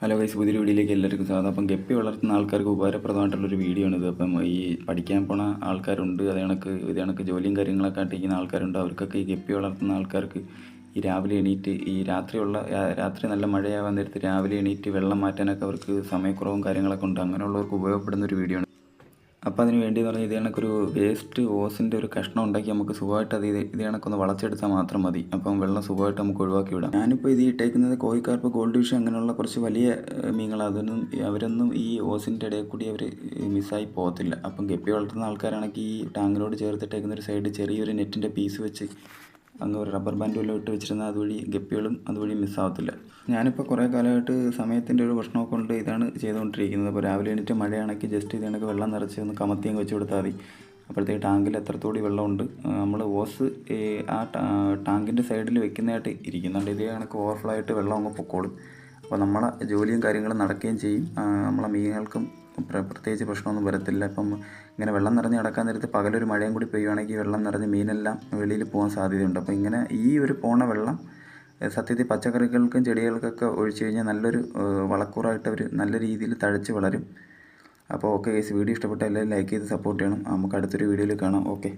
Hello guys, പുതിയൊരു വീഡിയോയിലേക്ക് എല്ലാവർക്കും സ്വാഗതം. അപ്പം ഗപ്പി വളർത്തുന്ന ആൾക്കാർക്ക് ഉപകാരപ്രദമായിട്ടുള്ളൊരു വീഡിയോ ആണിത്. അപ്പം ഈ പഠിക്കാൻ പോണ ആൾക്കാരുണ്ട്, ഇത് കണക്ക് ജോലിയും കാര്യങ്ങളൊക്കെ ആയിട്ടിരിക്കുന്ന ആൾക്കാരുണ്ട്. അവർക്കൊക്കെ ഈ ഗപ്പി വളർത്തുന്ന ആൾക്കാർക്ക് ഈ രാവിലെ എണീറ്റ് ഈ രാത്രി നല്ല മഴയാവാൻ നേരത്ത് രാവിലെ എണീറ്റ് വെള്ളം മാറ്റാനൊക്കെ അവർക്ക് സമയക്കുറവും കാര്യങ്ങളൊക്കെ ഉണ്ട്. അങ്ങനെയുള്ളവർക്ക് ഉപയോഗപ്പെടുന്ന ഒരു വീഡിയോ ആണ്. അപ്പോൾ അതിന് വേണ്ടി എന്ന് പറഞ്ഞാൽ ഇത് കണക്കൊരു വേസ്റ്റ് ഓസിൻ്റെ ഒരു കഷ്ണം ഉണ്ടാക്കി നമുക്ക് സുഖമായിട്ട് ഇത് കണക്കൊന്ന് വളച്ചെടുത്താൽ മാത്രം മതി. അപ്പം വെള്ളം സുഖമായിട്ട് നമുക്ക് ഒഴിവാക്കി വിടാം. ഞാനിപ്പോൾ ഇത് ഇട്ടേക്കുന്നത് കോഴിക്കാർപ്പ്, ഗോൾഡ് ഫിഷ് അങ്ങനെയുള്ള കുറച്ച് വലിയ മീനുകൾ. അവരൊന്നും ഈ ഓസിൻ്റെ ഇടയിൽ കൂടി അവർ മിസ്സായി പോകത്തില്ല. അപ്പം ഗപ്പി വളർത്തുന്ന ആൾക്കാരാണെങ്കിൽ ഈ ടാങ്കിനോട് ചേർത്തിട്ടേക്കുന്ന ഒരു സൈഡ് ചെറിയൊരു നെറ്റിൻ്റെ പീസ് വെച്ച് അങ്ങ് ഒരു റബ്ബർ ബാൻഡ് വല്ലതും ഇട്ട് വെച്ചിരുന്നാൽ അതുവഴി ഗപ്പികളും അതുവഴി മിസ്സാവത്തില്ല. ഞാനിപ്പോൾ കുറേ കാലമായിട്ട് സമയത്തിൻ്റെ ഒരു പ്രശ്നമൊക്കെ കൊണ്ട് ഇതാണ് ചെയ്തുകൊണ്ടിരിക്കുന്നത്. അപ്പോൾ രാവിലെ എണീറ്റ് മഴയാണെങ്കിൽ ജസ്റ്റ് ഇതിനൊക്കെ വെള്ളം നിറച്ച് ഒന്ന് കമത്തി അങ്ങ് വെച്ച് കൊടുത്താൽ മതി. അപ്പോഴത്തേക്ക് ടാങ്കിൽ എത്രത്തോടി വെള്ളമുണ്ട് നമ്മൾ ഓസ് ആ ടാങ്കിൻ്റെ സൈഡിൽ വെക്കുന്നതായിട്ട് ഇരിക്കുന്നുണ്ട്. ഇതേ കണക്ക് ഓവർഫ്ലോ ആയിട്ട് വെള്ളം അങ്ങ് പൊക്കോളും. അപ്പോൾ നമ്മളെ ജോലിയും കാര്യങ്ങളും നടക്കുകയും ചെയ്യും. നമ്മളെ മീനുകൾക്കും പ്രത്യേകിച്ച് പ്രശ്നമൊന്നും വരത്തില്ല. ഇപ്പം ഇങ്ങനെ വെള്ളം നിറഞ്ഞ് കിടക്കാൻ നേരത്ത് പകലൊരു മഴയും കൂടി പെയ്യുവാണെങ്കിൽ വെള്ളം നിറഞ്ഞ് മീനെല്ലാം വെളിയിൽ പോകാൻ സാധ്യതയുണ്ട്. അപ്പോൾ ഇങ്ങനെ ഈ ഒരു പോണ വെള്ളം സത്യത്തിൽ പച്ചക്കറികൾക്കും ചെടികൾക്കൊക്കെ ഒഴിച്ചു കഴിഞ്ഞാൽ നല്ലൊരു വളക്കൂറായിട്ട് അവർ നല്ല രീതിയിൽ തഴച്ച് വളരും. അപ്പോൾ ഓക്കെ ഗൈസ്, വീഡിയോ ഇഷ്ടപ്പെട്ട എല്ലാവരും ലൈക്ക് ചെയ്ത് സപ്പോർട്ട് ചെയ്യണം. നമുക്ക് അടുത്തൊരു വീഡിയോയിൽ കാണാം. ഓക്കെ.